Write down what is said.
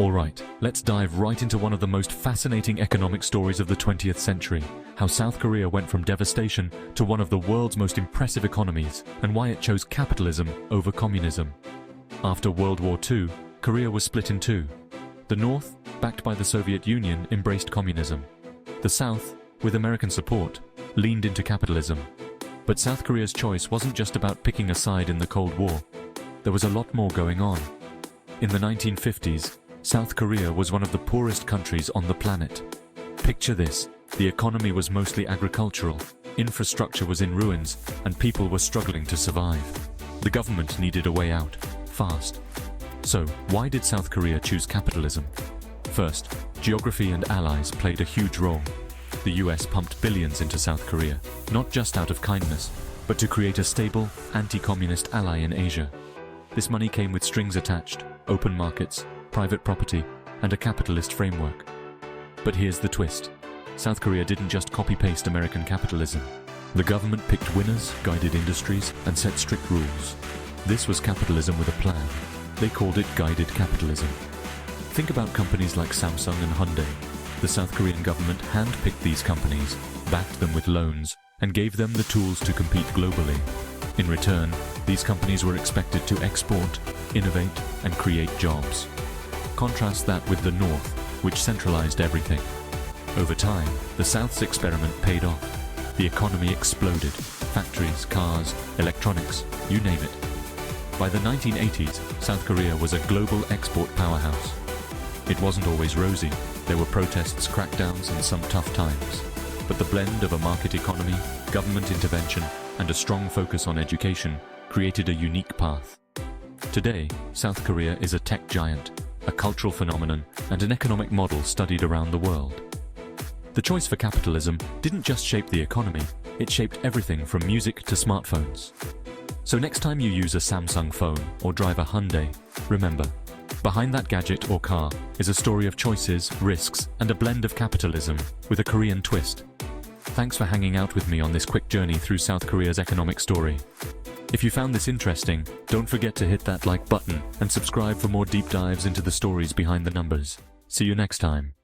Alright, let's dive right into one of the most fascinating economic stories of the 20th century, how South Korea went from devastation to one of the world's most impressive economies, and why it chose capitalism over communism. After World War II, Korea was split in two. The North, backed by the Soviet Union, embraced communism. The South, with American support, leaned into capitalism. But South Korea's choice wasn't just about picking a side in the Cold War. There was a lot more going on. In the 1950s, South Korea was one of the poorest countries on the planet. Picture this: the economy was mostly agricultural, infrastructure was in ruins, and people were struggling to survive. The government needed a way out, fast. So, why did South Korea choose capitalism? First, geography and allies played a huge role. The US pumped billions into South Korea, not just out of kindness, but to create a stable, anti-communist ally in Asia. This money came with strings attached, open markets, private property, and a capitalist framework. But here's the twist. South Korea didn't just copy-paste American capitalism. The government picked winners, guided industries, and set strict rules. This was capitalism with a plan. They called it guided capitalism. Think about companies like Samsung and Hyundai. The South Korean government hand-picked these companies, backed them with loans, and gave them the tools to compete globally. In return, these companies were expected to export, innovate, and create jobs. Contrast that with the North, which centralized everything. Over time, the South's experiment paid off. The economy exploded. Factories, cars, electronics, you name it. By the 1980s, South Korea was a global export powerhouse. It wasn't always rosy. There were protests, crackdowns, and some tough times. But the blend of a market economy, government intervention, and a strong focus on education created a unique path. Today, South Korea is a tech giant, a cultural phenomenon, and an economic model studied around the world. The choice for capitalism didn't just shape the economy, it shaped everything from music to smartphones. So next time you use a Samsung phone or drive a Hyundai, remember, behind that gadget or car is a story of choices, risks, and a blend of capitalism with a Korean twist. Thanks for hanging out with me on this quick journey through South Korea's economic story. If you found this interesting, don't forget to hit that like button and subscribe for more deep dives into the stories behind the numbers. See you next time.